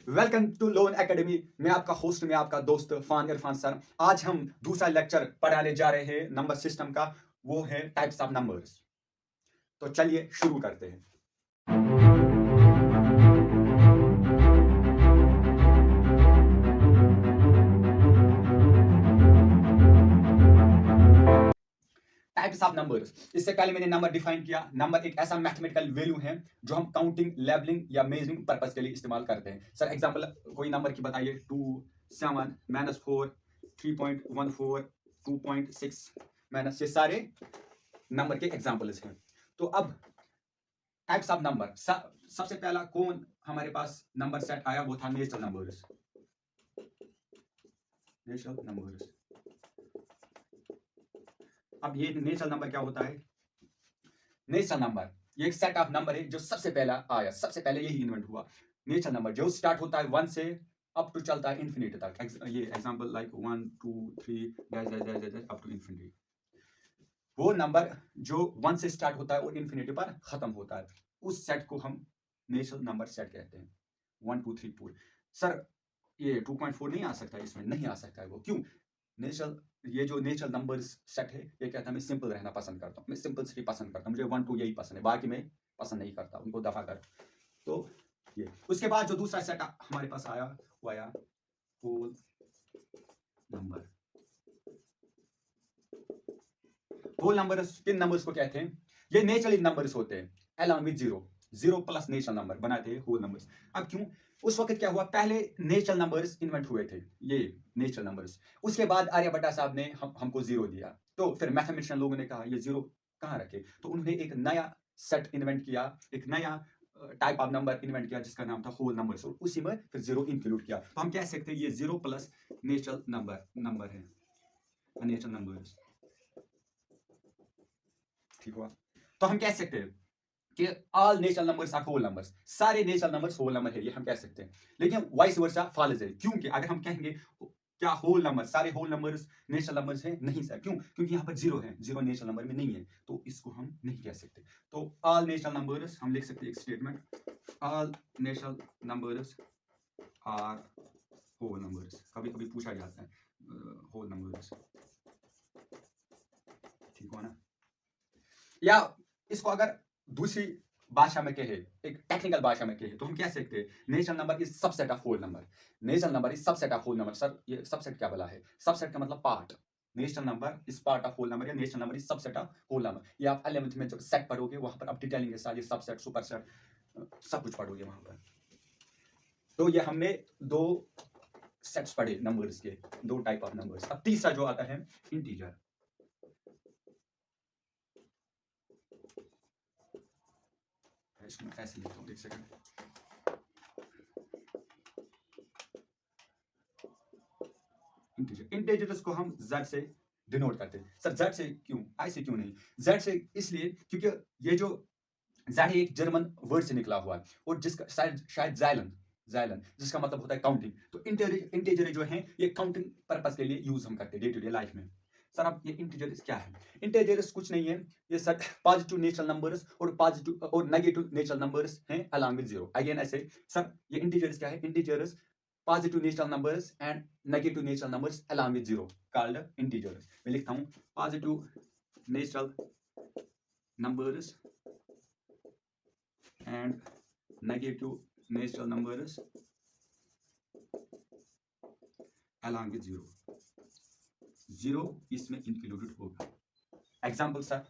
Welcome to loan academy. मैं आपका host, मैं आपका दोस्त फान इरफान सर। आज हम दूसरा लेक्चर पढ़ाने जा रहे हैं नंबर सिस्टम का। वो है टाइप्स ऑफ नंबर्स। तो चलिए शुरू करते हैं। टाइप्स ऑफ नंबर्स, इससे पहले मैंने नंबर डिफाइन किया। नंबर एक ऐसा मैथमेटिकल वैल्यू है जो हम काउंटिंग, लेबलिंग या मेजरिंग पर्पस के लिए इस्तेमाल करते हैं। सर एग्जांपल कोई नंबर की बताइए। 2, 7, -4, 3.14, 2.6 माइनस, ये सारे नंबर के एग्जांपल्स हैं। तो अब टाइप्स ऑफ नंबर, सबसे पहला कौन हमारे पास नंबर सेट आया, वो था नेचुरल नंबर्स। Natural numbers. अब ये नेचुरल नंबर क्या होता है? नेचुरल नंबर ये एक सेट ऑफ नंबर है जो सबसे पहला आया, सबसे पहले यही इन्वेंट हुआ। नेचुरल नंबर जो स्टार्ट होता है 1 से अप टू चलता है इन्फिनिटी तक। ये example like 1 2 3 dash dash dash dash up to infinity. वो नंबर जो 1 से स्टार्ट होता है और इन्फिनिटी पर खत्म होता है, उस सेट को हम नेचुरल नंबर सेट कहते हैं। 1 2 3 4। सर ये 2.4 नहीं आ सकता, इसमें नहीं आ सकता है। वो क्यों? नेचुरल, ये जो नेचुरल नंबर्स सेट है, ये कहता है मैं सिंपल रहना पसंद करता हूँ, मैं सिंपलिसिटी पसंद करता हूँ, मुझे 1 2 यही पसंद है, बाकी मैं पसंद नहीं करता, उनको दफा कर। तो ये उसके बाद जो दूसरा सेट हमारे पास आया, वो आया होल नंबर। होल नंबर्स किन नंबर्स को कहते हैं? ये नेचुरल नंबर्स होते हैं along with zero. Zero plus natural number बनाते हैं होल नंबर्स। अब क्यों? उस वक्त क्या हुआ, पहले नेचुरल नंबर्स इन्वेंट हुए थे, ये नेचुरल नंबर्स। उसके बाद आर्यभट्ट साहब ने हमको जीरो दिया। तो फिर मैथमेटिशियन लोगों ने कहा ये जीरो कहाँ रखे, तो उन्होंने एक नया सेट इन्वेंट किया, एक नया टाइप ऑफ नंबर इन्वेंट किया जिसका नाम था होल नंबर्स, और उसी में फिर जीरो इंक्लूड किया। तो हम कह सकते हैं ये जीरो प्लस नेचुरल नंबर है, नेचुरल नंबर्स। ठीक हुआ? तो हम कह सकते हैं कि all natural numbers are whole numbers, सारे नेचुरल नंबर्स होल नंबर है, ये हम कह सकते हैं। लेकिन वाइस वर्सा फॉल्स है। क्योंकि अगर हम कहेंगे क्या होल नंबर, सारे होल नंबर्स नेचुरल नंबर्स हैं? नहीं सर। क्यों? क्योंकि यहाँ पर जीरो है, जीरो नेचुरल नंबर में नहीं है, तो इसको हम नहीं कह सकते। तो ऑल नेचुरल नंबर्स हम लिख सकते हैं एक statement, all natural numbers are whole numbers. कभी कभी पूछा जाता है होल नंबर्स। ठीक हुआ ना? या इसको अगर दूसरी भाषा में कहे, एक टेक्निकल भाषा में कहे, तो हम कह सकते हैं natural number is subset of whole number. Natural number is subset of whole number. Sir ये सबसेट क्या बोला है? सबसेट का मतलब part. Natural number is part of whole number, या natural number is subset of whole number. ये आप 11th में जब सेट पढ़ोगे, वहां पर आप डिटेलिंग के साथ ये सबसेट, सुपरसेट सब कुछ पढ़ोगे वहां पर। तो ये हमने दो सेट्स पढ़े नंबर्स के, दो टाइप ऑफ नंबर्स। अब तीसरा जो आता है इंटीजर। इसमें ऐसे लिखता हूँ, एक सेकंड। इंटीजर्स को हम z से डिनोट करते हैं। सर z से क्यों, ऐसे क्यों नहीं? z से इसलिए क्योंकि ये जो z है एक जर्मन वर्ड से निकला हुआ है, और जिसका शायद शायद जाइलन, जिसका मतलब होता है काउंटिंग। तो इंटीजर जो है ये काउंटिंग पर्पस के लिए यूज हम करते हैं डे टू डे लाइफ में। सर अब ये इंटीजर्स क्या है? इंटीजर्स कुछ नहीं है, ये सर पॉजिटिव नेचुरल नंबर्स और पॉजिटिव और नेगेटिव नेचुरल नंबर्स हैं अलॉन्ग विद जीरो। अगेन ऐसे सर ये इंटीजर्स क्या है? Integers positive natural numbers and negative natural numbers along with zero called integers। मैं लिखता हूँ positive natural numbers and negative natural numbers along with zero। Zero इसमें included होगा। Example sir,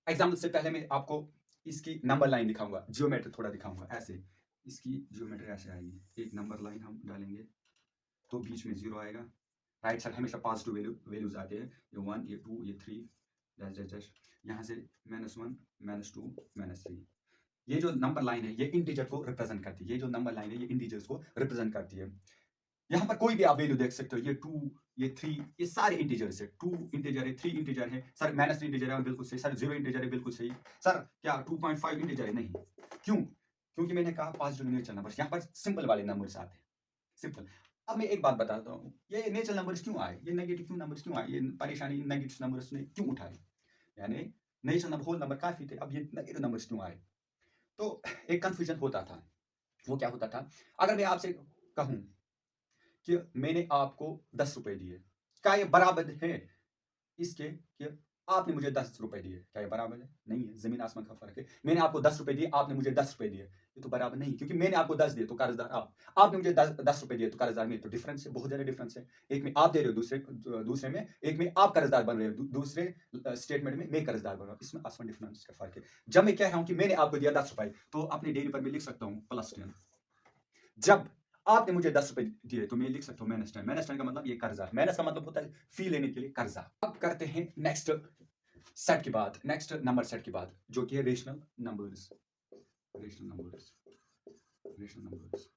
example से पहले मैं आपको इसकी नंबर लाइन दिखाऊंगा, जियोमेट्री थोड़ा दिखाऊंगा। ऐसे इसकी जियोमेट्री ऐसे आएगी, एक नंबर लाइन हम डालेंगे तो बीच में जीरो आएगा। राइट साइड हमेशा पॉजिटिव वैल्यूज आते हैं, ये 1 ये 2 ये 3 डैश डैश डैश। यहाँ से -1 -2 -3। ये जो नंबर लाइन है ये इंटीजर को रिप्रेजेंट करती है। ये जो नंबर लाइन है ये इंटीजर्स को रिप्रेजेंट करती है। यहाँ पर कोई भी आप वैल्यू देख सकते हो, ये 2 ये 3 ये सारे इंटीजर्स है। 2 इंटीजर है, 3 इंटीजर है, सर -3 इंटीजर है, बिल्कुल सही। सर 0 इंटीजर है, बिल्कुल सही। सर क्या 2.5 इंटीजर है? नहीं। क्यों? क्योंकि मैंने कहा पॉजिटिव नेचुरल नंबर्स, यहाँ पर सिंपल वाले नंबर्स आते हैं, सिंपल। अब मैं एक बात बताता हूँ, ये नेचुरल नंबर्स क्यों आए, ये नेगेटिव क्यों नंबर्स क्यों आए, ये परेशानी नेगेटिव नंबर्स ने क्यों उठाई? यानी नेचुरल नंबर होल नंबर काफी थे, अब ये नेगेटिव नंबर्स क्यों आए? तो एक कंफ्यूजन होता था वो क्या होता था, अगर मैं आपसे कहूं कि मैंने आपको 10 रुपए दिए, क्या ये बराबर है इसके कि आपने मुझे 10 रुपए दिए? क्या ये बराबर है? नहीं है, जमीन आसमान का फर्क है। मैंने आपको 10 रुपए दिए, आपने मुझे 10 रुपए दिए, ये तो बराबर नहीं, क्योंकि मैंने आपको 10 दिए तो कर्जदार आप, आपने मुझे 10 रुपए दिए तो कर्जदार मैं। तो डिफरेंस है, बहुत ज्यादा डिफरेंस है। एक में आप दे रहे हो, दूसरे में, एक में आप कर्जदार बन रहे हो, दूसरे स्टेटमेंट में मैं कर्जदार बन रहा हूँ। इसमें आसमान डिफरेंस का फर्क है। जब मैं कह रहा हूँ कि मैंने आपको दिया 10 रुपए, तो अपने डेली पर मैं लिख सकता हूँ +10। जब आपने मुझे 10 रुपए दिए तो मैं लिख सकता हूँ -10। -10 का मतलब ये कर्जा, माइनस का मतलब होता है फी लेने के लिए कर्जा। अब करते हैं नेक्स्ट सेट की बात, नेक्स्ट नंबर सेट की बात, जो कि है rational numbers. Rational numbers, rational numbers,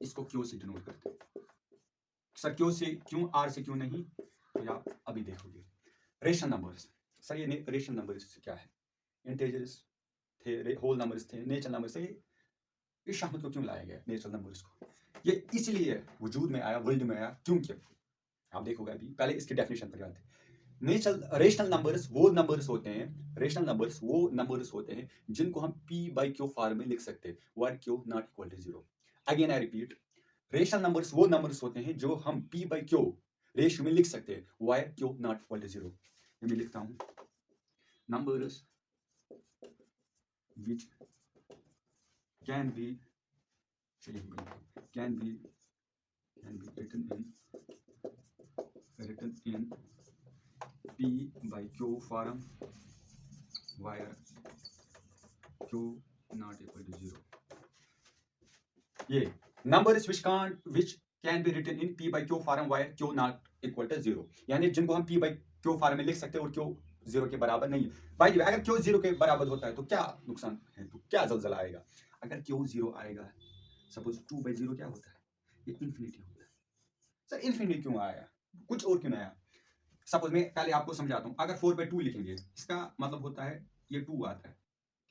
इसको क्यों से डिनोट करते हैं सर? क्यों से क्यों, आर से क्यों नहीं, तो आप अभी देखोगे। रेशनल नंबर्स सर, ये रेशनल नंबर्स क्या है? इंटीजर्स थे, होल नंबर्स थे, नेचुरल नंबर्स थे। इस शब्द को क्यों लाया गया नेचुरल नंबर्स को? ये इसलिए वजूद में आया, वर्ल्ड में आया, क्योंकि आप देखोगे अभी, पहले इसकी डेफिनेशन पर जाते हैं। रेशनल नंबर्स वो नंबर्स होते हैं, रेशनल नंबर्स वो नंबर्स होते हैं जिनको हम p/q फॉर्म में लिख सकते हैं, where q not equal to 0। Again I repeat, rational numbers वो नंबर्स होते हैं जो हम p/q रेशियो में लिख सकते हैं, where q not equal to 0। ये मैं लिखता हूं, numbers which can be written in p/q form where q not equal to 0। ये numbers which can be written in p/q form where q not equal to 0, यानी जिनको हम p/q form में लिख सकते हैं और q 0 के बराबर नहीं है। भाई अगर q 0 के बराबर होता है तो क्या नुकसान है, तो क्या जलजला आएगा? अगर q 0 आएगा, सपोज 2/0 क्या होता है? ये इंफिनिटी होता है। सर इंफिनिटी क्यों आया, कुछ और क्यों आया? सपोज मैं पहले आपको समझाता हूँ, अगर 4/2 लिखेंगे, इसका मतलब होता है ये 2 आता है।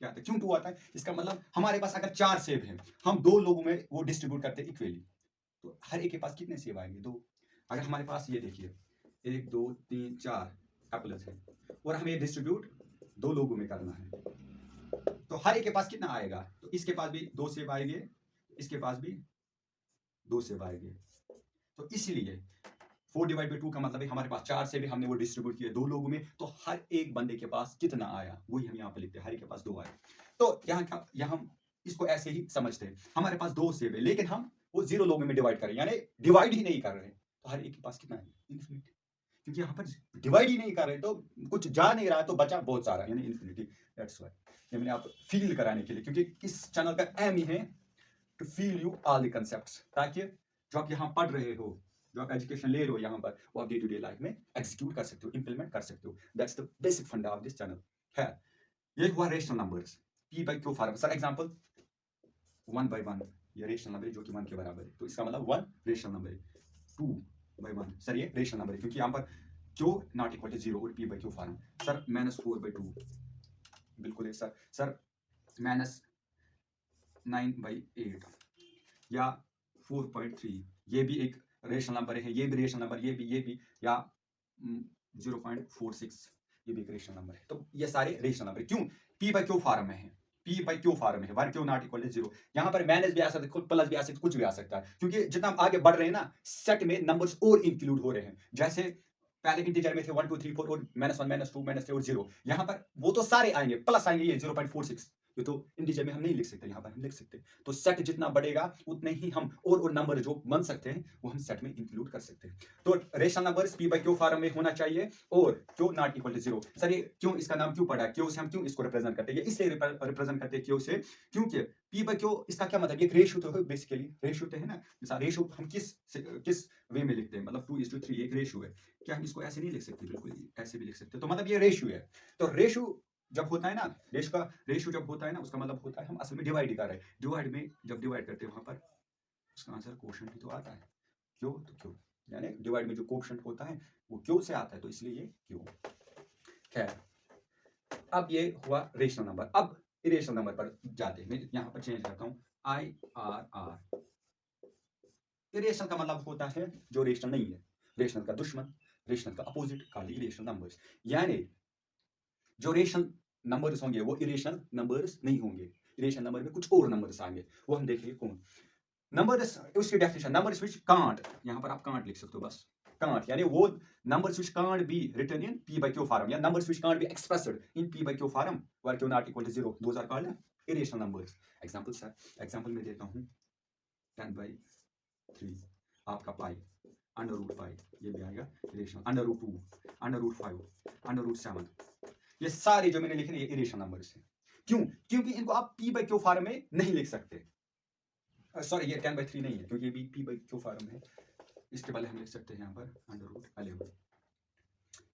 क्या आता है? क्यों 2 आता है? इसका मतलब हमारे पास अगर 4 सेब हैं, हम 2 लोगों में वो डिस्ट्रीब्यूट करते हैं इक्वली, तो हर एक के पास कितने सेब आएंगे? 2। अगर हमारे पास ये देखिए 1 2 3 4 एप्पल्स हैं और हमें ये डिस्ट्रीब्यूट 2 लोगों में करना है, तो हर एक के पास कितना आएगा? तो इसके पास भी 2 सेब आएंगे, इसके पास भी 2 सेब आएंगे। तो इसलिए 4/2 का मतलब है हमारे पास 4 से भी हमने वो डिस्ट्रीब्यूट किए 2 लोगों में, तो हर एक बंदे के पास कितना आया वही हम यहाँ पे लिखते हैं, हर एक के पास 2 आया। तो यहाँ हम इसको ऐसे ही समझते हैं, हमारे पास 2 सेब है लेकिन हम वो 0 लोगों में डिवाइड करें, यानी डिवाइड ही नहीं कर रहे, तो हर एक के पास कितना है? इन्फिनिटी। क्योंकि यहाँ पर डिवाइड ही नहीं कर रहे तो कुछ जा नहीं रहा, तो बचा बहुत सारा, यानी इन्फिनिटी। दैट्स व्हाई ये मैंने आपको फील कराने के लिए, क्योंकि इस चैनल का एम ही है to feel you all the concepts, ताकि जो आप यहाँ पढ़ रहे हो, जो आप एजुकेशन ले रहे हो यहाँ पर, वो आप डे टू डे लाइफ में एग्जीक्यूट कर सकते हो, इंप्लीमेंट कर सकते हो। दैट्स द बेसिक फंडा ऑफ दिस चैनल है। ये हुआ rational numbers, p/q form. Sir example 1/1, ये रेशनल नंबर है जो कि 1 के बराबर है, तो इसका मतलब 1 रेशनल नंबर है। 2/1 सर ये रेशनल नंबर है, क्योंकि यहाँ पर q नॉट इक्वल टू 0 और p/q फॉर्म। सर -4/2 बिल्कुल है सर। सर -9/8 या 4.3, ये भी एक रेशनल नंबर है, ये भी रेशनल नंबर, ये भी, या 0.46, ये भी एक रेशनल नंबर है। तो ये सारे रेशनल नंबर क्यों? p/q फॉर्म में है, p/q फॉर्म में है, वर q नॉट इक्वल टू 0। यहाँ पर माइनस भी आ सकता है, प्लस भी आ सकता है, कुछ भी आ सकता है, क्योंकि जितना हम आगे बढ़ रहे हैं ना, सेट में नंबर्स और इंक्लूड हो रहे हैं। जैसे पहले इंटीजर में थे 1 2 3 4 और -1 -2 -3 और 0, यहाँ पर वो तो सारे आएंगे, प्लस आएंगे, ये 0.46, ये तो इंटीजर में हम नहीं लिख सकते, यहाँ पर हम लिख सकते। तो सेट जितना बढ़ेगा उतने ही हम और नंबर जो बन सकते हैं वो हम सेट में इंक्लूड कर सकते हैं। तो रेशनल नंबर्स p/q फॉर्म में होना चाहिए और q not equal to 0। Sir ये क्यों, इसका नाम क्यों पड़ा? q से हम क्यों इसको रिप्रेजेंट करते हैं? ये इसलिए रिप्रेजेंट करते हैं q से, क्योंकि p/q इसका क्या मतलब, ये रेशियो तो है, बेसिकली रेशियो तो है ना। जैसा रेशियो हम किस वे में लिखते हैं, मतलब 2:3 एक रेशियो है। क्या हम इसको ऐसे नहीं लिख सकते? बिल्कुल ऐसे भी लिख सकते हैं। तो मतलब ये रेशियो है। तो रेशियो जब होता है ना, रेशियो जब होता है ना, उसका मतलब होता है हम असल में डिवाइड ही कर रहे हैं। डिवाइड में जब डिवाइड करते हैं वहां पर उसका आंसर कोशेंट ही तो आता है, क्यों तो क्यों, यानी डिवाइड में जो कोशेंट होता है वो क्यों से आता है, तो इसलिए ये क्यों। खैर, अब ये हुआ रेशनल नंबर। अब इरेशनल नंबर पर जाते हैं, मैं यहाँ पर चेंज करता हूँ IRR। इरेशनल का मतलब होता है जो रेशनल नहीं है, रेशनल का दुश्मन, रेशनल का अपोजिट, कॉल्ड इरेशनल नंबर्स। यानी जो रेशनल नंबर्स होंगे वो इरेशनल नंबर्स नहीं होंगे, इरेशनल नंबर में कुछ और नंबर्स आएंगे, वो हम देखेंगे कौन नंबर। उसकी डेफिनेशन, नंबर्स व्हिच कांट, यहाँ पर आप कांट लिख सकते हो बस, कांट यानी वो numbers which can't be written in p by q form, या numbers which can't be expressed in p by q form where q not equal to 0, those are called irrational numbers. Example sir, example में देता हूँ 10 by 3 आपका पाई, under root pi ये भी आएगा irrational, under root 2, under root 5, under root 7, ये सारे जो मैंने लिखे ये इरेशनल नंबर्स हैं। क्यों? क्योंकि इनको आप p by q फॉर्म में नहीं लिख सकते। सॉरी ये 10 by 3 नहीं है क्योंकि ये भी p by q फॉर्म है, इसके पहले हम लिख सकते हैं यहाँ पर अंडर रूट 11,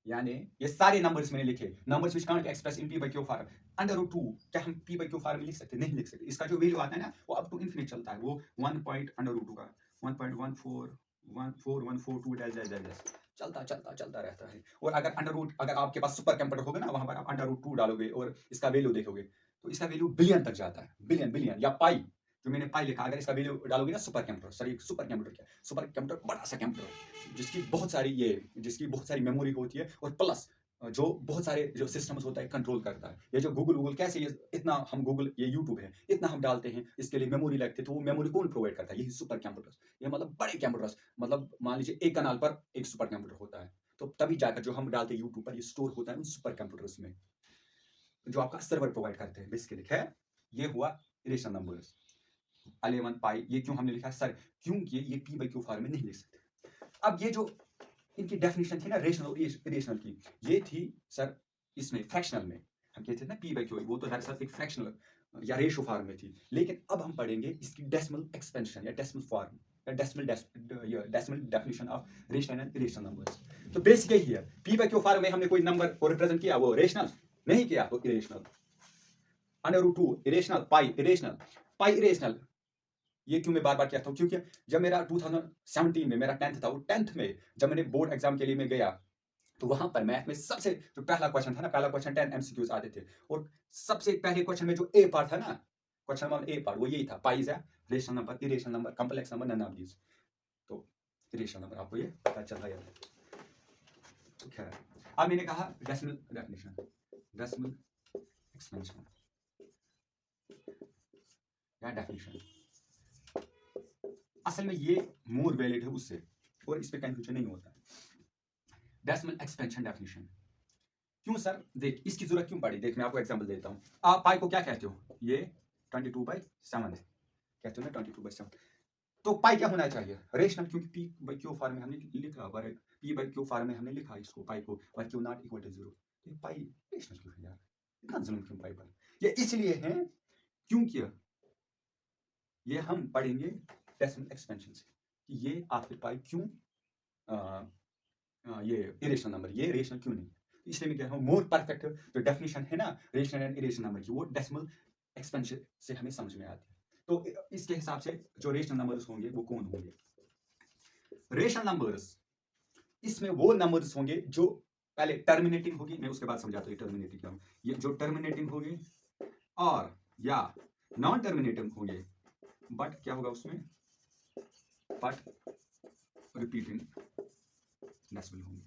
यानी ये सारे नंबर्स मैंने लिखे, numbers which can't express in p by q form. Under root 2 क्या हम p by q फॉर्म में लिख सकते? नहीं लिख सकते। इसका जो वैल्यू आता है ना वो अप टू इन्फिनिट चलता है, वो 1 पॉइंट अंडर रूट होगा 1.1414142 डैश डैश डैश चलता चलता चलता रहता है। और अगर अंडर रूट, अगर आपके पास सुपर कंप्यूटर होगा ना, वहां पर आप अंडर रूट 2 डालोगे और इसका वैल्यू देखोगे तो इसका वैल्यू बिलियन तक जाता है, बिलियन बिलियन। या पाई, जो मैंने पाई लिखा, अगर इसका वैल्यू डालोगे ना super computer, sorry super computer क्या, सुपर कंप्यूटर बड़ा सा कंप्यूटर जिसकी बहुत सारी मेमोरी होती है, और प्लस जो बहुत सारे जो सिस्टम्स होता है कंट्रोल करता है। ये जो गूगल कैसे, ये इतना हम गूगल, ये यूट्यूब है, इतना हम डालते हैं, इसके लिए मेमोरी लगती है, तो वो मेमोरी कौन प्रोवाइड करता है? यही सुपर कंप्यूटर्स। ये मतलब बड़े कंप्यूटर्स, मतलब मान लीजिए एक कनाल पर एक सुपर कंप्यूटर होता है, तो तभी जाकर जो हम डालते हैं यूट्यूब पर, ये स्टोर होता है उन सुपर कंप्यूटर्स में, जो आपका सर्वर प्रोवाइड करते हैं बेसिकली है। ये हुआ इरेशनल नंबर्स 11 पाई। ये क्यों हमने लिखा सर? क्योंकि ये p by q फॉर्म में नहीं लिख सकते। अब ये जो इनकी डेफिनेशन थी ना रेशनल और इरेशनल की, ये थी सर इसमें फ्रैक्शनल में, हम कहते थे ना p by q, वो तो दरअसल एक फ्रैक्शनल या रेशो फॉर्म में थी। लेकिन अब हम पढ़ेंगे इसकी डेसिमल एक्सपेंशन या डेसिमल फॉर्म या decimal definition of rational and irrational numbers. तो बेसिक यही है, p by q फॉर्म में हमने कोई नंबर को रिप्रेजेंट किया, वो रेशनल नहीं किया तो इरेशनल। अंडर रूट 2 इरेशनल, पाई इरेशनल, पाई इरेशनल। ये क्यों मैं बार बार कहता हूँ? क्योंकि जब मेरा 2017 में मेरा 10th था, वो 10th में जब मैंने बोर्ड एग्जाम के लिए मैं गया, तो वहां पर मैथ में सबसे जो पहला क्वेश्चन था ना, पहला क्वेश्चन 10 एमसीक्यूज आते थे, और सबसे पहले क्वेश्चन में जो ए पार्ट था ना, क्वेश्चन नंबर ए पार्ट, वो यही था, pi is a rational number, irrational number, complex number, none of these. तो इरेशनल नंबर आपको ये पता चल रहा है। तो खैर, अब मैंने कहा डेसिमल डेफिनेशन, डेसिमल एक्सपेंशन या डेफिनेशन, असल में ये मोर वैलिड है उससे, और इस पे कंफ्यूजन नहीं होता। डेसिमल एक्सपेंशन डेफिनेशन क्यों सर? देख इसकी जरूरत क्यों पड़ी, देख मैं आपको एग्जांपल देता हूं। आप पाई को क्या कहते हो? ये 22/7 कहते हो ना, 22/7। तो पाई क्या होना चाहिए? रेशनल, क्योंकि p by q फॉर्म में हमने लिखा, p by q फॉर्म में हमने लिखा इसको पाई को, और q नॉट इक्वल टू 0, तो पाई रेशनल क्यों है यार? इतना जुल्म क्यों पाई पर? ये इसलिए है क्योंकि ये हम पढ़ेंगे डेसिमल एक्सपेंशन से कि ये आपके पाई क्यों ये इरेशनल नंबर, ये रेशनल क्यों नहीं। तो इसलिए मैं कह रहा हूँ मोर परफेक्ट जो डेफिनेशन है ना रेशनल एंड इरेशनल नंबर की, वो डेसिमल एक्सपेंशन से हमें समझ में आती है। तो इसके हिसाब से जो रेशनल नंबर्स होंगे वो कौन होंगे? रेशनल नंबर्स, इसमें वो नंबर्स होंगे जो पहले टर्मिनेटिंग होगी, मैं उसके बाद समझाता हूँ टर्मिनेटिंग क्या होगी। ये जो टर्मिनेटिंग होगी और या नॉन टर्मिनेटिंग होंगे, बट क्या होगा उसमें, बट रिपीटिंग डेसिमल होंगे।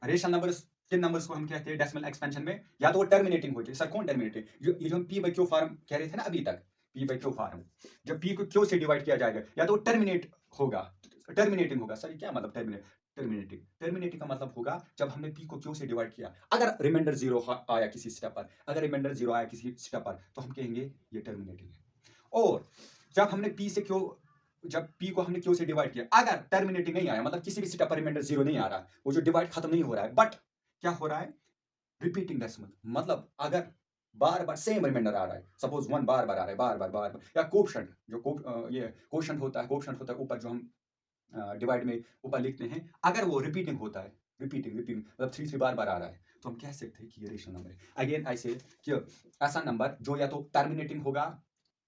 रेशनल नंबर्स, किन नंबर्स को हम कहते हैं डेसिमल एक्सपेंशन में? या तो वो टर्मिनेटिंग होते हैं। सर कौन टर्मिनेटिंग? ये जो हम p by q फॉर्म कह रहे थे ना अभी तक, p by q फॉर्म, जब p को q से डिवाइड किया जाएगा या तो वो टर्मिनेट होगा, टर्मिनेटिंग होगा। सर क्या मतलब टर्मिनेटिंग? टर्मिनेटिंग का मतलब होगा जब हमने p को q से डिवाइड किया, अगर रिमाइंडर 0 आया किसी स्टेप पर, अगर रिमाइंडर 0 आया किसी स्टेप पर, तो हम कहेंगे ये टर्मिनेटिंग है। और जब हमने p से q, जब p को हमने q से डिवाइड किया, अगर टर्मिनेटिंग नहीं आया, मतलब किसी भी स्टेप पर रिमाइंडर 0 नहीं आ रहा, वो जो डिवाइड खत्म नहीं हो रहा है, बट क्या हो रहा है, रिपीटिंग डेसिमल, मतलब अगर बार बार सेम रिमाइंडर आ रहा है, सपोज 1 बार बार आ रहा है, बार बार, या कोशंट, जो ये कोशंट होता है ऊपर जो हम डिवाइड में ऊपर लिखते हैं, अगर वो रिपीटिंग होता है, रिपीटिंग मतलब 3 बार बार आ रहा है, तो हम कह सकते हैं कि ये रेशनल नंबर है। अगेन आई से कि ऐसा नंबर जो या तो टर्मिनेटिंग होगा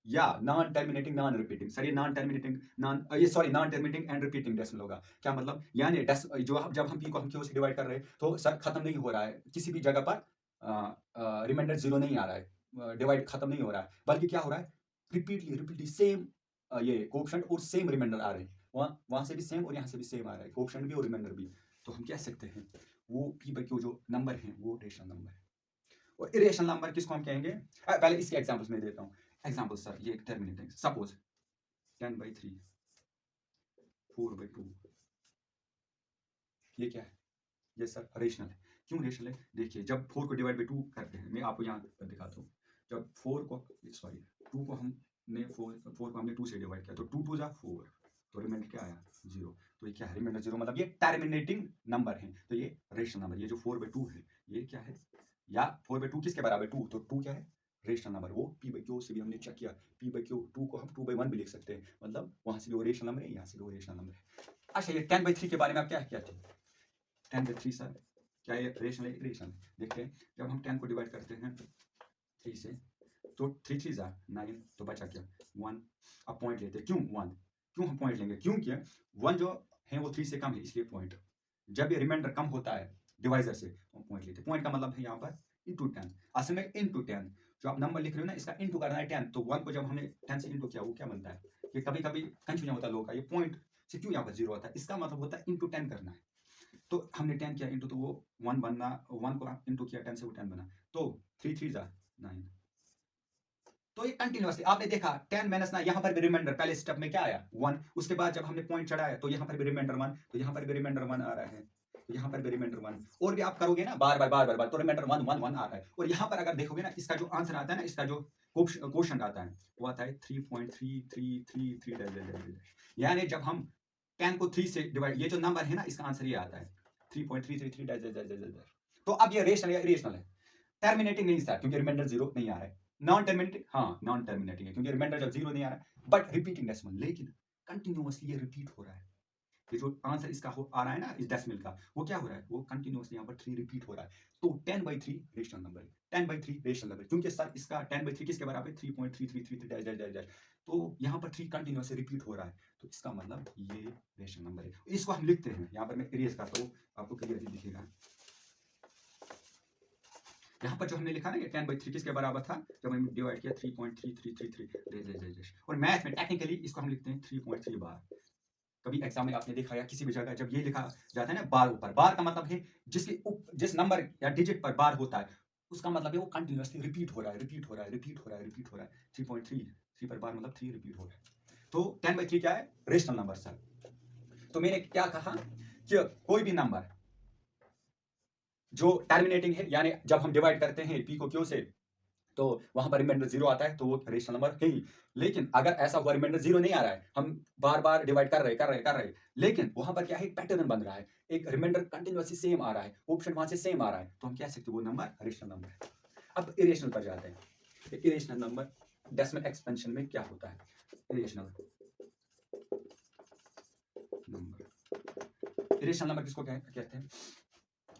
या non terminating non repeating. Sir ये non terminating non terminating and repeating decimal होगा। क्या मतलब? यानी जो जब हम p को हम q से डिवाइड कर रहे हैं, तो सर खत्म नहीं हो रहा है, किसी भी जगह पर रिमाइंडर 0 नहीं आ रहा है, डिवाइड खत्म नहीं हो रहा है, बल्कि क्या हो रहा है, रिपीटली सेम ये कोएफिशिएंट और सेम रिमाइंडर आ रहे हैं, वहां से भी सेम और यहाँ से भी सेम आ रहा है, कोएफिशिएंट भी और रिमाइंडर भी। तो हम कह सकते हैं वो p by q जो नंबर है वो रेशनल नंबर है। और इरेशनल नंबर किसको हम कहेंगे? पहले इसके एग्जांपल्स में देता हूँ। एग्जांपल सर, ये एक टर्मिनेटिंग, सपोज 10/3, 4/2, ये क्या है? ये सर रेशनल है। क्यों रेशनल है? देखिए, जब 4 को डिवाइड बाई 2 करते हैं, मैं आपको यहाँ पर दिखाता हूँ। जब 4 को, सॉरी, 2 को हमने 4 को हमने 2 से डिवाइड किया, तो 2 2 जा 4, तो रिमाइंडर क्या आया? 0। तो ये क्या है? रिमाइंडर 0, मतलब ये टर्मिनेटिंग नंबर है, तो ये रेशनल नंबर। ये जो 4/2 है, ये क्या है? या 4/2 किसके बराबर? 2, तो 2 क्या है? Rational number. वो p/q से भी हमने चेक किया, p/q 2 को हम 2/1 भी लिख सकते हैं, मतलब वहां से भी वो रेशनल नंबर है, यहाँ से भी वो रेशनल नंबर है। अच्छा, ये 10/3 के बारे में आप क्या कहते हैं? 10/3 सर, क्या ये रेशनल है? रेशनल। देखते हैं, जब हम 10 को डिवाइड करते हैं 3 से, तो 3 3 जा 9, तो बचा क्या? 1। अब पॉइंट लेते हैं। क्यों 1? क्यों हम पॉइंट लेंगे? क्योंकि 1 जो है वो 3 से कम है, इसलिए पॉइंट। जब ये रिमाइंडर कम होता है डिवाइजर से, तो पॉइंट लेते हैं। पॉइंट का मतलब है यहाँ पर इंटू 10। असल में इंटू 10, जो आप नंबर लिख रहे हो ना, इसका इंटू करना है 10, तो 1 को जब हमने 10 से इंटू किया, वो क्या बनता है? ये कभी कभी कंफ्यूजन होता है लोगों का, ये पॉइंट से क्यों यहाँ पर 0 आता है? इसका मतलब होता है इंटू 10 करना है। तो हमने 10 किया इंटू, तो वो 1 बनना, 1 को इंटू किया 10 से, वो 10 बना, तो 3 3 जा 9। तो ये कंटिन्यूअसली आपने देखा 10 माइनस 9, यहाँ पर भी रिमाइंडर, पहले स्टेप में क्या आया? 1। उसके बाद जब हमने पॉइंट चढ़ाया, तो यहाँ पर भी रिमाइंडर 1, तो यहाँ पर भी रिमाइंडर 1 आ रहा है, तो यहाँ पर भी रिमाइंडर 1, और भी आप करोगे ना बार बार बार बार बार, तो रिमाइंडर 1 1 1 आ रहा है। और यहाँ पर अगर देखोगे ना, इसका जो आंसर आता है ना, इसका जो क्वेश्चन आता है, वो आता है 3.333, यानी जब हम 10 को 3 से डिवाइड, ये जो नंबर है ना, इसका आंसर ये आता है 3.333। तो अब ये रेशनल या इरेशनल है? टर्मिनेटिंग नहीं था, क्योंकि रिमाइंडर 0 नहीं आ रहा है। नॉन टर्मिनेटिंग, हाँ नॉन टर्मिनेटिंग है, क्योंकि रिमाइंडर जब 0 नहीं आ रहा है, बट रिपीटिंग डेसिमल, लेकिन कंटिन्यूअसली ये रिपीट हो रहा है। ये जो आंसर इसका आ रहा है ना, इस डेसिमल का, वो क्या हो रहा है? वो कंटिन्यूअसली यहाँ पर 3 रिपीट हो रहा है। तो 10/3 रेशनल नंबर है, 10/3 रेशनल नंबर, क्योंकि सर इसका 10/3 किसके बराबर है? 3.3333 डैश। तो यहाँ पर 3 कंटिन्यूअसली रिपीट हो रहा है, तो इसका मतलब ये रेशनल नंबर है। इसको हम लिखते हैं, यहाँ पर मैं इरेज करता हूँ, आपको क्लियरली दिखेगा। यहाँ पर जो हमने लिखा ना, ये 10/3 किसके बराबर था? जब हमने डिवाइड किया 3.3333, और मैथ में टेक्निकली इसको हम लिखते हैं 3.3 बार। कभी एग्जाम में आपने देखा या किसी भी जगह जब ये लिखा जाता है ना बार ऊपर, बार का मतलब है जिस नंबर या डिजिट पर बार होता है, उसका मतलब है वो कंटिन्यूअसली रिपीट हो रहा है, रिपीट हो रहा है, रिपीट हो रहा है, रिपीट हो रहा है। 3.3, 3 पर बार मतलब 3 रिपीट हो रहा है। तो 10/3 क्या है? Rational number sir. तो मैंने क्या कहा कि कोई भी नंबर जो टर्मिनेटिंग है, यानी जब हम डिवाइड करते हैं पी को क्यू से, तो वहां पर रिमाइंडर 0 आता है, तो वो रेशनल नंबर है ही। लेकिन अगर ऐसा हुआ रिमाइंडर 0 नहीं आ रहा है, हम बार बार डिवाइड कर रहे, लेकिन वहां पर क्या है? पैटर्न बन रहा है, एक रिमाइंडर कंटिन्यूअसली सेम आ रहा है, ऑप्शन वहां से सेम आ रहा है, तो हम कह सकते हैं वो नंबर रेशनल नंबर है। अब इरेशनल पर जाते हैं। इरेशनल नंबर डेसिमल एक्सपेंशन में क्या होता है? इरेशनल नंबर, इरेशनल नंबर किसको कहते हैं?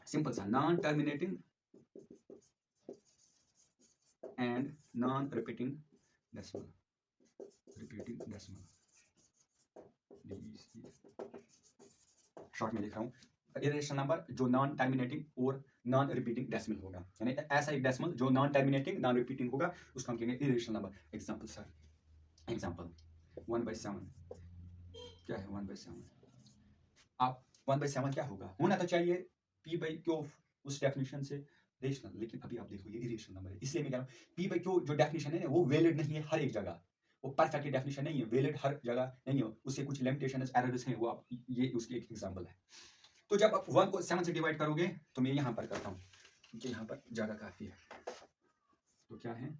सिंपल सा, non terminating and non repeating decimal, short में लिख रहा हूँ। इरेशनल नंबर जो नॉन टर्मिनेटिंग और नॉन रिपीटिंग डेसिमल होगा, यानी ऐसा एक डेसिमल जो नॉन टर्मिनेटिंग नॉन रिपीटिंग होगा, उसको हम कहेंगे irrational number. Example sir, example 1/7, क्या है 1/7? आप 1/7 क्या होगा? होना तो चाहिए p/q उस डेफिनेशन से रेशनल, लेकिन अभी आप देखो ये इरेशनल नंबर है, इसलिए मैं कह रहा हूँ p/q जो डेफिनेशन है ना, वो वैलिड नहीं है हर एक जगह, वो परफेक्ट डेफिनेशन नहीं है, वैलिड हर जगह नहीं है, उससे कुछ लिमिटेशंस एरर्स हैं, वो आप, ये उसकी एक एग्जांपल है। तो जब आप 1 को 7 से डिवाइड करोगे, तो मैं यहाँ पर करता हूँ, क्योंकि यहाँ पर जगह काफी है। तो क्या है?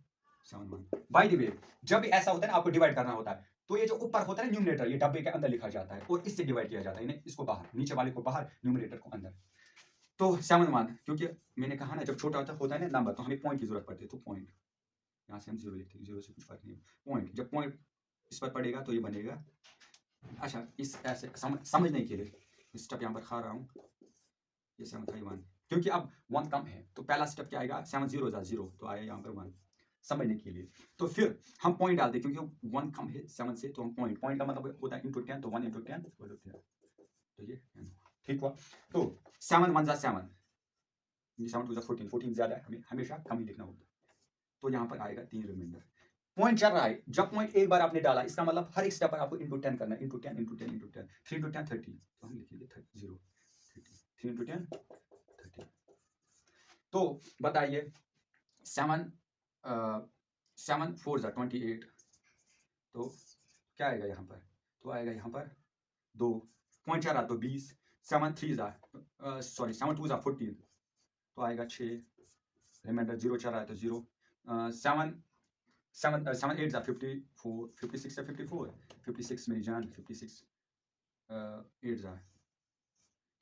7 1। बाय द वे, जब भी ऐसा होता है ना, आपको डिवाइड करना होता है, तो ये जो ऊपर होता है ना न्यूमरेटर, ये डब्बे के अंदर लिखा जाता है, और इससे डिवाइड किया जाता है, यानी इसको बाहर, नीचे वाले को बाहर, न्यूमरेटर को अंदर। तो 7 1, क्योंकि मैंने कहा ना, जब छोटा होता है ना नंबर, तो हमें पॉइंट की जरूरत पड़ती है, तो पॉइंट यहाँ से हम 0 लिखते हैं, 0 से कुछ फर्क नहीं। पॉइंट, जब पॉइंट इस पर पड़ेगा तो ये बनेगा। अच्छा, इस ऐसे समझने के लिए इस स्टेप यहाँ पर खा रहा हूँ, ये 7 था 1, क्योंकि अब 1 कम है, तो पहला स्टेप क्या आएगा? 7 0 जा 0, तो आया यहाँ पर 1, समझने के लिए। तो फिर हम पॉइंट डाल दें, क्योंकि 1 कम है 7 से, तो हम पॉइंट का मतलब होता है इंटू 10, तो 1 इंटू 10, तो ये ठीक हुआ। तो 7 1 जा 7, 7 2 जा 14, 14 ज्यादा है, हमें हमेशा कम ही लिखना होता है, तो यहाँ पर आएगा 3 रिमाइंडर। पॉइंट चल रहा है, जब पॉइंट एक बार आपने डाला, इसका मतलब हर एक स्टेप पर आपको इंटू 10 करना है, इंटू 10 इंटू 10 इंटू 10, 3 इंटू 10 30, तो हम लिखेंगे 0 30, 3 इंटू 10 30। तो बताइए 7 7 4 ज़ा 28, तो क्या आएगा यहाँ पर? तो आएगा यहाँ पर 2 पॉइंट 4 तो 20, 7 3 ज़ा 7 2 ज़ा 14, तो आएगा 6, रिमाइंडर 0 4 आया तो 0, 7 7 8 ज़ा 54, 56 से 54, 56 मेरी जान 56 8 ज़ा,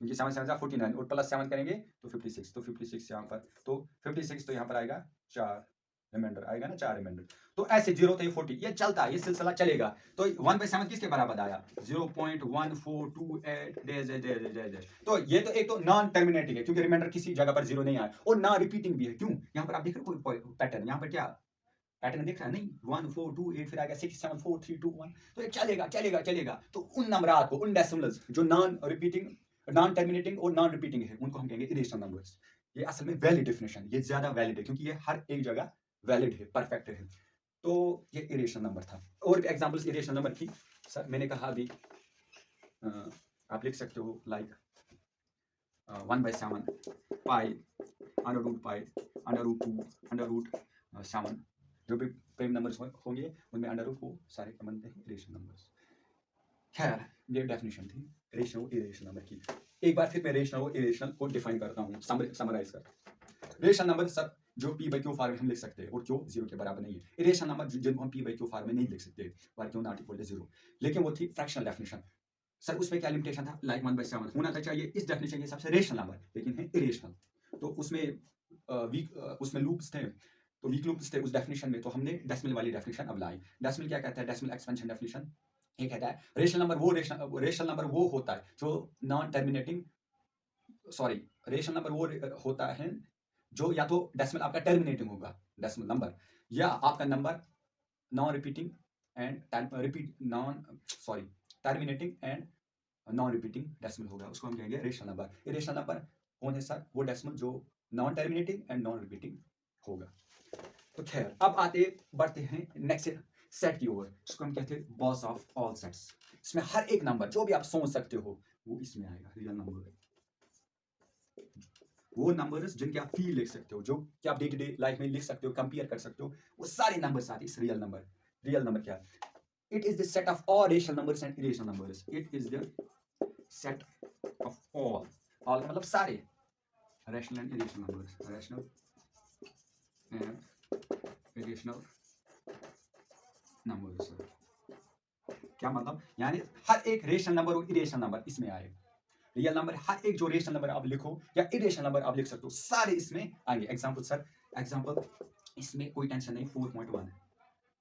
क्योंकि 7 7 ज़ा 49 और प्लस 7 करेंगे तो 56, तो 56 यहाँ पर, तो 56 तो यहाँ पर आएगा 4, रिमाइंडर आएगा ना 4 रिमाइंडर, तो ऐसे 0 तो ये 40, ये चलता है, ये सिलसिला चलेगा। तो 1/7 किसके बराबर आया? 0.1428 dash dash dash dash dash. तो ये तो एक तो नॉन टर्मिनेटिंग है, क्योंकि रिमाइंडर किसी जगह पर 0 नहीं आया, और नॉन रिपीटिंग भी है। क्यों? यहाँ पर आप देख रहे हो कोई पैटर्न, यहाँ पर क्या पैटर्न दिख रहा है? नहीं, 1 4 2 8 फिर आ गया 6 7 4 3 2 1, तो ये चलेगा चलेगा चलेगा। तो उन नंबरात को, उन डेसिमल्स जो नॉन रिपीटिंग, नॉन टर्मिनेटिंग और नॉन रिपीटिंग है, उनको हम कहेंगे इरेशनल नंबर्स। ये असल में वैलिड डेफिनेशन, ये ज्यादा वैलिड है, क्योंकि ये हर एक जगह वैलिड है, परफेक्ट है। तो ये इरेशनल नंबर था। और भी एग्जांपल्स इरेशनल नंबर की सर मैंने कहा अभी, आप लिख सकते हो लाइक 1/7 पाई, √π, √2, √7, जो भी प्राइम नंबर्स होंगे उनमें अंडर वो सारे बनते हैं इरेशनल नंबर्स। खैर, ये डेफिनेशन थी रेशनल और इरेशनल नंबर की। एक बार फिर मैं रेशनल और इरेशनल को डिफाइन करता हूँ, समराइज कर। रेशनल नंबर सब जो p/q फॉर्म में हम लिख सकते हैं और क्यों 0 के बराबर नहीं है। इरेशनल नंबर जिनको हम p/q फॉर्म में नहीं लिख सकते, और क्यों नॉट इक्वल टू 0, लेकिन वो थी फ्रैक्शनल डेफिनेशन। सर उसमें क्या लिमिटेशन था? लाइक 1/7 होना था चाहिए इस डेफिनेशन के हिसाब से रेशनल नंबर, लेकिन है इरेशनल। तो उसमें उसमें लूप्स थे, तो वीक लूप्स थे उस डेफिनेशन में, तो हमने डेसिमल वाली डेफिनेशन अब लाई। डेसिमल क्या कहता है? डेसिमल एक्सपेंशन डेफिनेशन ये कहता है रेशनल नंबर वो होता है जो non terminating, sorry, rational number वो होता है जो या तो डेसिमल आपका टर्मिनेटिंग होगा डेसिमल नंबर, या आपका number non repeating and terminating and non repeating decimal होगा, उसको हम कहेंगे रेशनल नंबर। ये रेशनल नंबर कौन है सर? वो डेसिमल जो non terminating and non repeating होगा। तो खैर, अब बढ़ते हैं नेक्स्ट सेट की ओर, जिसको हम कहते हैं बॉस ऑफ ऑल सेट्स। इसमें हर एक नंबर जो भी आप सोच सकते हो वो इसमें आएगा, रियल नंबर। वो नंबर्स जिनके आप फील लिख सकते हो, जो कि आप डे टू डे लाइफ में लिख सकते हो, कंपेयर कर सकते हो, वो सारे नंबर्स आते हैं इस रियल नंबर। रियल नंबर क्या? It is the set of all rational numbers and irrational numbers. It is the set of all मतलब सारे rational and irrational numbers, rational and irrational numbers. क्या मतलब? यानी हर एक रेशनल नंबर और irrational number इसमें आए। रियल नंबर हर एक जो रेशनल नंबर आप लिखो या इरेशनल नंबर आप लिख सकते हो, सारे इसमें आएंगे। एग्जांपल सर, एग्जांपल इसमें कोई टेंशन नहीं, 4.1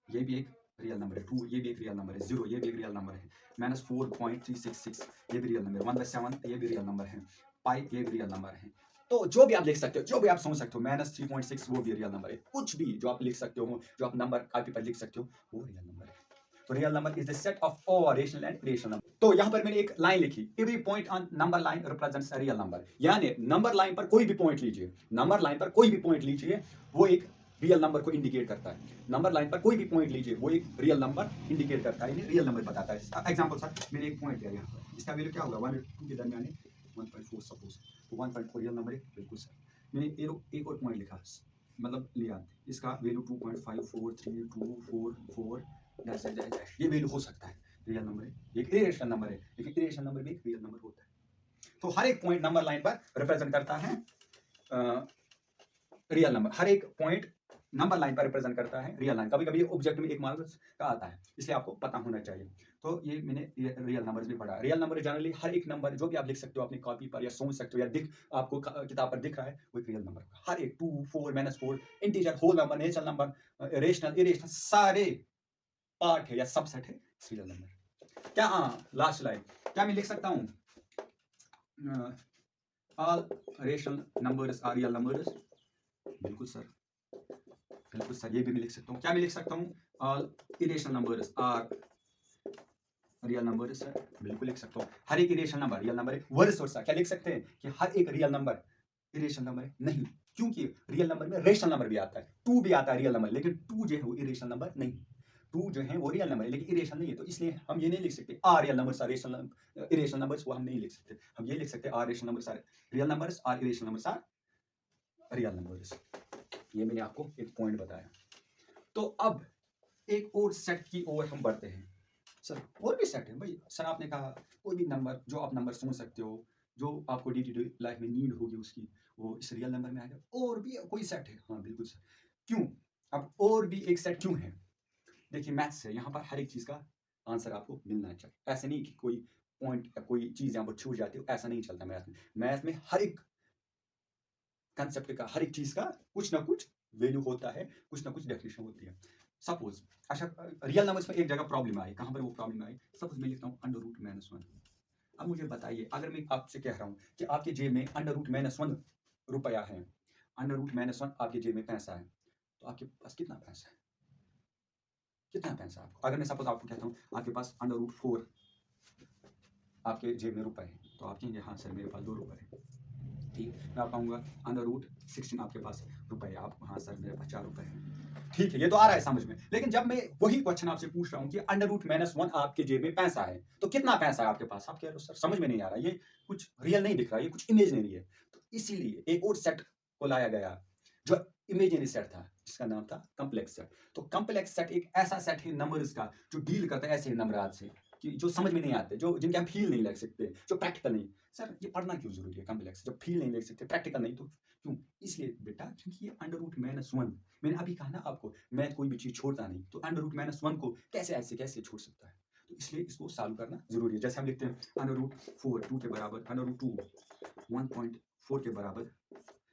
ये भी एक रियल नंबर है, 2 ये भी एक रियल नंबर है, 0 ये भी एक रियल नंबर है, -4.366 ये भी रियल नंबर है, 1/7 ये भी रियल नंबर है, पाई ये भी रियल नंबर है। तो जो भी आप लिख सकते हो, जो भी आप सोच सकते हो, -3.6 वो भी रियल नंबर है। कुछ भी जो आप लिख सकते हो, जो आप नंबर कॉपी पर लिख सकते हो, वो रियल नंबर है। तो real number is the set of all rational and irrational number. तो यहाँ पर मैंने एक लाइन लिखी, every point on number line represents a real number. यानी नंबर लाइन पर कोई भी पॉइंट लीजिए, नंबर लाइन पर कोई भी पॉइंट लीजिए, वो एक रियल नंबर को इंडिकेट करता है। नंबर लाइन पर कोई भी पॉइंट लीजिए, वो एक रियल नंबर इंडिकेट करता है, रियल नंबर बताता है। एग्जांपल सर, मैंने एक पॉइंट लिया यहाँ पर, इसका वैल्यू क्या होगा? 1 और 2 के दरमियान है 1.4 सपोज, तो 1.4 रियल नंबर है, बिल्कुल सर। मैंने एक और पॉइंट लिखा, मतलब लिया, इसका वैल्यू 2.5432444 ये वैल्यू हो सकता है, रियल नंबर है, एक इरेशनल नंबर है, लेकिन इरेशनल नंबर भी एक रियल नंबर होता है। तो हर एक पॉइंट नंबर लाइन पर रिप्रेजेंट करता है रियल नंबर, हर एक पॉइंट नंबर लाइन पर रिप्रेजेंट करता है रियल लाइन। कभी कभी ऑब्जेक्ट में एक मार्क्स का आता है, इसलिए आपको पता होना चाहिए। तो ये मैंने रियल नंबर्स भी पढ़ा। रियल नंबर जनरली हर एक नंबर जो भी आप लिख सकते हो अपनी कॉपी पर, या सोच सकते हो, या दिख आपको किताब पर दिख रहा है, वो एक रियल नंबर। हर एक 2 4 -4 integer, whole number, natural number, rational irrational, सारे पार्ट है या सबसेट है रियल नंबर। क्या? हाँ, लास्ट लाइन क्या मैं लिख सकता हूँ? All rational numbers are real numbers. बिल्कुल सर, बिल्कुल सर, ये भी मैं लिख सकता हूँ। क्या मैं लिख सकता हूँ? All irrational numbers are real number sir, बिल्कुल लिख सकता हूँ। हर एक इरेशनल नंबर रियल नंबर है। वर्स वर्सा क्या लिख सकते हैं कि हर एक रियल नंबर इरेशनल नंबर है? नहीं, क्योंकि रियल नंबर में रेशनल नंबर भी आता है, 2 भी आता है रियल नंबर, लेकिन 2 जो है वो इरेशनल नंबर नहीं। 2 जो है वो रियल नंबर है, लेकिन इरेशनल नहीं है। तो इसलिए हम ये नहीं लिख सकते are real numbers are irrational numbers, वो हम नहीं लिख सकते। हम ये लिख सकते are rational numbers are real numbers, are irrational numbers are real numbers. ये मैंने आपको एक पॉइंट बताया। तो अब एक और सेट की ओर हम बढ़ते हैं। सर और भी सेट है भाई। सर आपने कहा कोई भी नंबर जो आप नंबर सोच सकते हो, जो आपको डे टू डे लाइफ में नीड होगी उसकी, वो इस रियल नंबर में आएगा। और भी कोई सेट है? हाँ बिल्कुल सर। क्यों? अब और भी एक सेट क्यों है? देखिए मैथ्स है, यहाँ पर हर एक चीज़ का आंसर आपको मिलना चाहिए। ऐसे नहीं कि कोई पॉइंट या कोई चीज़ यहाँ पर छूट जाती है, ऐसा नहीं चलता मैथ में। मैथ में हर एक कंसेप्ट का, हर एक चीज़ का कुछ ना कुछ वैल्यू होता है, कुछ ना कुछ डेफिनेशन होती है। सपोज अच्छा रियल नंबर्स में एक जगह प्रॉब्लम आई, कहाँ पर वो प्रॉब्लम आई? सपोज मैं लिखता हूँ √-1। अब मुझे बताइए, अगर मैं आपसे कह रहा हूँ कि आपके जेब में √-1 रुपया है, √-1 आपके जेब में पैसा है, तो आपके पास कितना पैसा है? कितना पैसा है आपको? अगर मैं सपोज आपको कहता हूँ आपके पास √4 आपके जेब में रुपए है, तो आप कहेंगे हाँ सर मेरे पास 2 रुपए है। ठीक, मैं आप कहूँगा √16 आपके पास रुपए है, आप हाँ सर मेरे पास 4 रुपए है। ठीक है, ये तो आ रहा है समझ में। लेकिन जब मैं वही क्वेश्चन आपसे पूछ रहा हूँ कि √-1 आपके जेब में पैसा है, तो कितना पैसा है आपके पास? आप कह रहे हो सर समझ में नहीं आ रहा, ये कुछ रियल नहीं दिख रहा, ये कुछ इमेजिनरी है। तो इसीलिए एक और सेट को लाया गया जो इमेजिनरी सेट था, जिसका नाम था कॉम्प्लेक्स सेट। तो कॉम्प्लेक्स सेट एक ऐसा सेट है नंबर्स का जो डील करता है ऐसे नंबरात से कि जो समझ में नहीं आते, जो जिनके हम फील नहीं लग सकते, जो प्रैक्टिकल नहीं। सर ये पढ़ना क्यों जरूरी है कॉम्प्लेक्स? जब फील नहीं ले सकते, प्रैक्टिकल नहीं, तो क्यों? इसलिए बेटा क्योंकि ये √-1, मैंने अभी कहा ना आपको, मैथ कोई भी चीज़ छोड़ता नहीं, तो √-1 को कैसे छोड़ सकता है? तो इसलिए इसको सॉल्व करना ज़रूरी है। जैसे हम लिखते हैं √4 2 के बराबर, √2 1.4 के बराबर,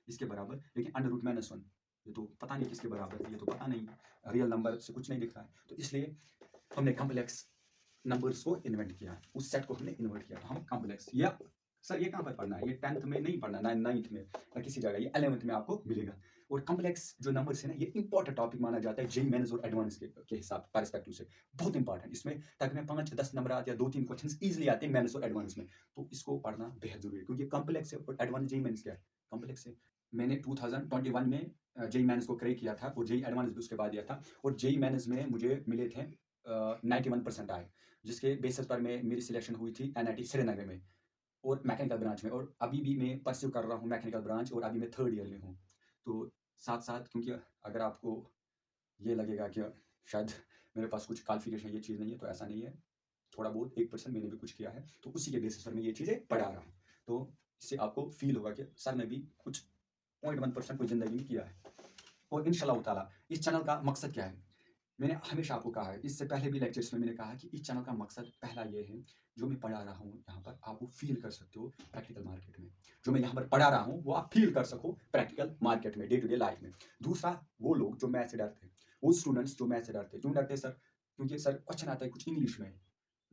इसके बराबर, लेकिन √-1 ये तो पता नहीं किसके बराबर है, ये तो पता नहीं, रियल नंबर से कुछ नहीं दिख रहा है। तो इसलिए हमने कॉम्प्लेक्स नंबर्स को इन्वेंट किया, उस सेट को हमने इन्वेंट किया, तो हम कॉम्प्लेक्स। या सर ये कहाँ पर पढ़ना है? ये 10th में नहीं पढ़ना, 9th में या किसी जगह, ये 11th में आपको मिलेगा। और कॉम्प्लेक्स जो नंबर्स है ना, ये इंपॉर्टेंट टॉपिक माना जाता है जेईई मेंस और एडवांस के हिसाब परस्पेक्टिव से, बहुत इंपॉर्टेंट। इसमें तकरीबन 5-10 नंबर आते हैं, 2-3 क्वेश्चन ईजिली आते हैं मेंस और एडवांस में, तो इसको पढ़ना बेहद जरूरी है, क्योंकि कॉम्प्लेक्स है और एडवांस जेईई मेंस क्या है? कॉम्प्लेक्स है। मैंने 2021 में जेईई मेंस को क्रैक किया था और जेईई एडवांस भी उसके बाद दिया था, और जेईई मेंस में मुझे मिले थे 91% आए, जिसके बेसिस पर मैं मेरी सिलेक्शन हुई थी एनआईटी श्रीनगर में और मैकेनिकल ब्रांच में, और अभी भी मैं परस्यू कर रहा हूँ मैकेनिकल ब्रांच, और अभी मैं 3rd ईयर में हूँ। तो साथ साथ, क्योंकि अगर आपको ये लगेगा कि शायद मेरे पास कुछ क्वालिफिकेशन ये चीज़ नहीं है, तो ऐसा नहीं है। थोड़ा बहुत 1% मैंने भी कुछ किया है, तो उसी के बेसिस पर मैं ये चीज़ें पढ़ा रहा हूँ। तो इससे आपको फील होगा कि सर ने भी कुछ 0.1% कुछ ज़िंदगी में किया है। और इंशाल्लाह ताला इस चैनल का मकसद क्या है? मैंने हमेशा आपको कहा है, इससे पहले भी लेक्चर्स में मैंने कहा कि इस चैनल का मकसद पहला ये है, जो मैं पढ़ा रहा हूँ यहाँ पर आप वो फील कर सकते हो प्रैक्टिकल मार्केट में। जो मैं यहाँ पर पढ़ा रहा हूँ वो आप फील कर सको प्रैक्टिकल मार्केट में, डे टू डे लाइफ में। दूसरा, वो लोग जो मैथ से डरते हैं, वो स्टूडेंट्स जो मैथ से डरते हैं, क्यों डरते हैं सर? क्योंकि सर क्वेश्चन आता है कुछ इंग्लिश में,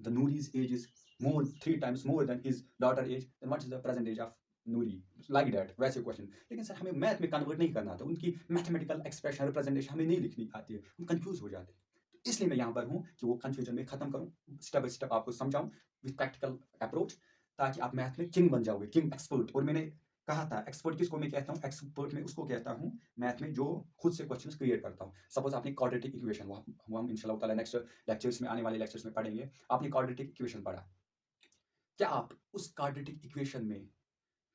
द नूरीज age is more 3 times more than his daughter age, then what is the present age of Noori, like that, वैसे क्वेश्चन। लेकिन सर हमें मैथ में कन्वर्ट नहीं करना आता, उनकी मैथमेटिकल एक्सप्रेशन रिप्रेजेंटेशन हमें नहीं लिखनी आती है, हम कंफ्यूज हो जाते हैं। तो इसलिए मैं यहाँ पर हूँ कि वो कंफ्यूजन में खत्म करूँ, स्टेप बाय स्टेप आपको समझाऊँ विद प्रैक्टिकल अप्रोच, ताकि आप मैथ में किंग बन जाओगे, किंग एक्सपर्ट। और मैंने कहा था एक्सपर्ट किसको मैं कहता हूँ? एक्सपर्ट में उसको कहता हूँ मैथ में जो खुद से क्वेश्चंस क्रिएट करता हूँ। सपोज आपने क्वाड्रेटिक इक्वेशन, वो हम इंशाल्लाह ताला नेक्स्ट लेक्चर्स में, आने वाले लेक्चर्स में पढ़ेंगे। आपने क्वाड्रेटिक इक्वेशन पढ़ा, क्या आप उस क्वाड्रेटिक इक्वेशन में,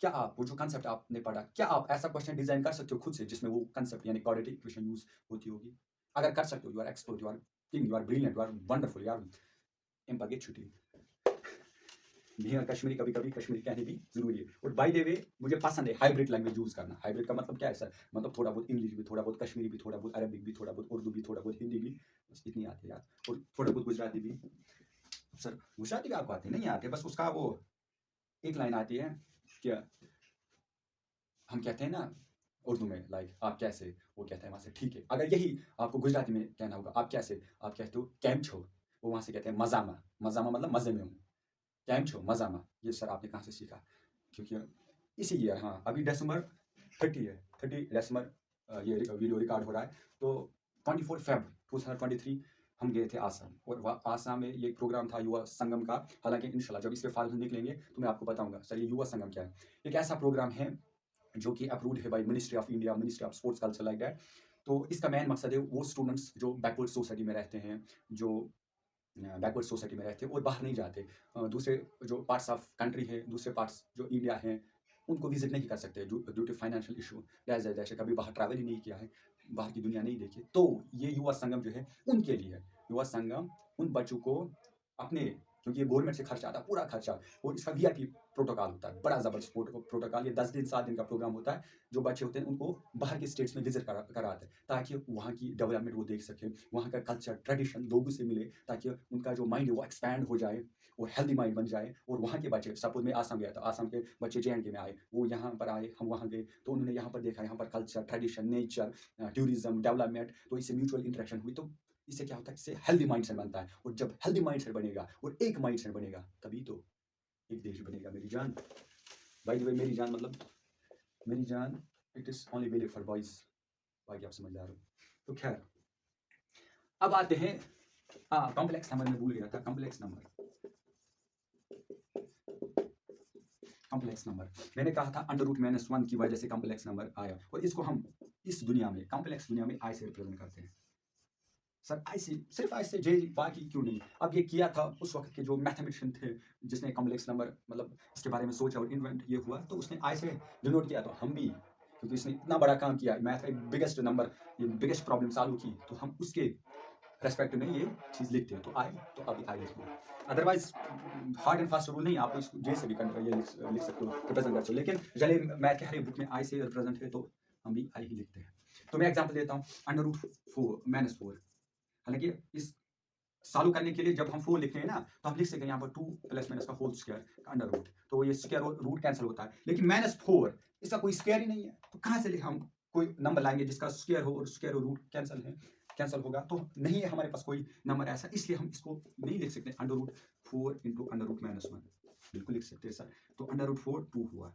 क्या आप वो जो कंसेप्ट आपने पढ़ा, क्या आप ऐसा क्वेश्चन डिजाइन कर सकते हो खुद से जिसमें वो कंसेप्ट यानी क्वाड्रेटिक इक्वेशन यूज होती होगी? अगर कर सकते हो, you are expert, you are king, you are brilliant, you are wonderful, you are in पगे छुट्टी। भी कश्मीरी, कभी कभी कश्मीरी कहने भी जरूरी है। और बाय द वे मुझे पसंद है हाइब्रिड लैंग्वेज यूज करना। हाइब्रिड का मतलब क्या है सर? मतलब थोड़ा बहुत इंग्लिश भी, थोड़ा बहुत कश्मीरी भी, थोड़ा बहुत अरबिक भी, थोड़ा बहुत उर्दू भी, थोड़ा बहुत हिंदी भी, बस इतनी आती है यार। और थोड़ा बहुत गुजराती भी। सर गुजराती भी आपको आती नहीं आती, बस उसका वो एक लाइन आती है कि हम कहते हैं ना उर्दू में, लाइक आप कैसे, वो कहते हैं वहाँ से ठीक है। अगर यही आपको गुजराती में कहना होगा, आप कैसे, आप कहते हो कैम छो, वो वहाँ से कहते हैं मजामा। मजामा मतलब मज़े में हूँ, कैम छो मजामा। ये सर आपने कहाँ से सीखा? क्योंकि इसी ईयर, हाँ अभी दिसंबर 30 है, 30 दिसंबर ये वीडियो रिकॉर्ड हो रहा है, तो 24 Feb 2023 हम गए थे आसाम, और वह आसाम में ये प्रोग्राम था युवा संगम का। हालांकि इंशाल्लाह जब इसके फाइल निकलेंगे तो मैं आपको बताऊंगा सर ये युवा संगम क्या है। एक ऐसा प्रोग्राम है जो कि अप्रूव्ड है by ministry of India, ministry of sports culture, like that. तो इसका मेन मकसद है वो स्टूडेंट्स जो बैकवर्ड सोसाइटी में रहते हैं, जो बैकवर्ड सोसाइटी में रहते हैं और बाहर नहीं जाते, दूसरे जो पार्ट्स ऑफ कंट्री है, दूसरे पार्ट्स जो इंडिया है, उनको विजिट नहीं कर सकते ड्यू टू फाइनेंशियल इशू, जैसे कभी बाहर ट्रैवल ही नहीं किया है, बाहर की दुनिया नहीं देखी, तो ये युवा संगम जो है उनके लिए है। युवा संगम उन बच्चों को अपने, क्योंकि ये गवर्नमेंट से खर्चा आता है पूरा खर्चा, और इसका वीआईपी प्रोटोकॉल होता है, बड़ा जबरदस्त प्रोटोकॉल। ये 10 दिन 7 दिन का प्रोग्राम होता है। जो बच्चे होते हैं उनको बाहर के स्टेट्स में विजिट कराते हैं, ताकि वहाँ की डेवलपमेंट वो देख सके, वहाँ का कल्चर ट्रेडिशन लोगों से मिले, ताकि उनका जो माइंड है वो एक्सपैंड हो जाए और हेल्दी माइंड बन जाए। और वहाँ के बच्चे, सपोज मैं आसाम गया था, आसाम के बच्चे JNK में आए, वो यहाँ पर आए, हम वहाँ गए, तो उन्होंने यहाँ पर देखा, यहाँ पर culture tradition nature tourism development, तो इससे म्यूचुअल इंटरेक्शन हुई। तो इससे क्या होता है, इससे हेल्दी माइंडसेट बनता है, और जब हेल्दी माइंडसेट बनेगा और एक माइंडसेट बनेगा तभी तो एक देश बनेगा मेरी जान। बाय द वे मेरी जान मतलब मेरी जान it is only valid for boys, बाकी आप समझदार हो। तो खैर अब आते हैं कॉम्प्लेक्स नंबर में भूल गया था। कॉम्प्लेक्स नंबर मैंने कहा था √-1 की वजह से कॉम्प्लेक्स नंबर आया, और इसको हम इस दुनिया में कॉम्प्लेक्स दुनिया में आई से रिप्रेजेंट करते हैं। सर आई से, सिर्फ आई से, जे बाकी क्यों नहीं? अब ये किया था उस वक्त के जो मैथमेटिशियन थे, जिसने कॉम्प्लेक्स नंबर मतलब इसके बारे में सोचा और इन्वेंट ये हुआ, तो उसने आई से डिनोट किया। तो हम भी, क्योंकि इसने इतना बड़ा काम किया, मैथ का बिगेस्ट नंबर, ये बिगेस्ट प्रॉब्लम सॉल्व की, तो हम उसके रेस्पेक्ट में ये चीज़ लिखते हैं। तो आई, तो अभी आई लिखते हैं। Otherwise hard and fast rule नहीं, आप इसको जे से भी ये लिख सकते हो, रिप्रेजेंट कर सकते हो, लेकिन चले मैथ के हर एक बुक में आई से रिप्रेजेंट है, तो हम भी आई ही लिखते हैं। तो मैं एग्जाम्पल देता हूँ, √4 हालांकि इस सॉल्व करने के लिए जब हम 4 लिखते हैं ना, तो हम लिख सकते हैं यहाँ पर 2 प्लस माइनस का होल स्क्वायर का अंडर रूट, तो ये स्क्वायर और रूट कैंसिल होता है। लेकिन -4 इसका कोई स्क्वायर ही नहीं है, तो कहाँ से हम कोई नंबर लाएंगे जिसका स्क्वायर हो और स्क्वायर और रूट कैंसिल होगा? तो नहीं है हमारे पास कोई नंबर ऐसा, इसलिए हम इसको नहीं लिख सकते √4 इंटू √-1 बिल्कुल लिख सकते हैं सर। तो √4 2 हुआ,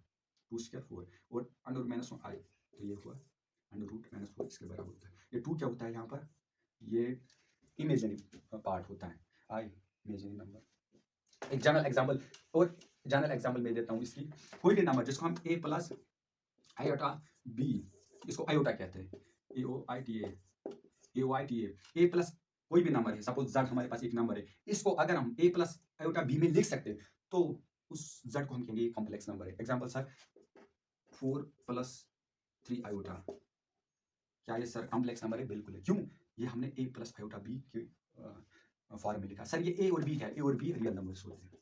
2 स्क्वायर 4, और √-1 आई, तो ये हुआ √-4 इसके बराबर होता है। ये 2 क्या होता है यहाँ पर, ये इमेजिनरी पार्ट होता है, आई इमेजिनरी नंबर। एक जनरल एग्जाम्पल मैं देता हूँ इसकी। कोई भी नंबर जिसको हम a प्लस आयोटा b, इसको आयोटा कहते हैं, AOITA, a प्लस कोई भी नंबर है, सपोज z हमारे पास एक नंबर है, इसको अगर हम a प्लस आयोटा b में लिख सकते हैं, तो उस z को हम कहेंगे कॉम्प्लेक्स नंबर है। एग्जाम्पल सर 4 + 3 आयोटा, क्या ये सर कॉम्प्लेक्स नंबर है? बिल्कुल है। क्यों? ये हमने a + आयोटा b के फॉर्म में लिखा। सर ये a और b है, a और b रियल नंबर्स होते हैं,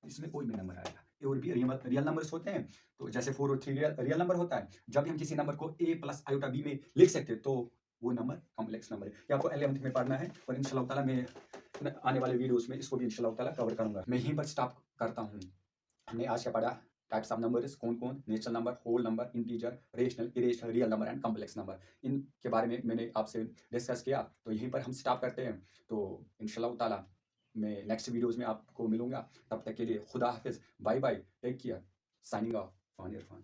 इसमें कोई भी नंबर आएगा, a और b रियल नंबर्स होते हैं। तो जैसे 4 और 3 रियल नंबर होता है, जब हम किसी नंबर को a + आयोटा b में लिख सकते हैं, तो वो नंबर कॉम्प्लेक्स नंबर है। ये आपको 11th में पढ़ना है, और इंशाल्लाह ताला मैं आने वाले वीडियोस में इसको भी इंशाल्लाह ताला कवर करूंगा। मैं यहीं पर स्टॉप करता हूँ। हमने आज क्या पढ़ा? टाइप्स ऑफ नंबर्स कौन कौन, natural number, whole number, integer, rational, irrational, real number and complex number, इनके बारे में मैंने आपसे डिस्कस किया। तो यहीं पर हम स्टॉप करते हैं। तो इंशाल्लाह ताला मैं नेक्स्ट वीडियोस में आपको मिलूंगा। तब तक के लिए खुदा हाफिज, bye bye, take care, signing off, फ़ान इरफान।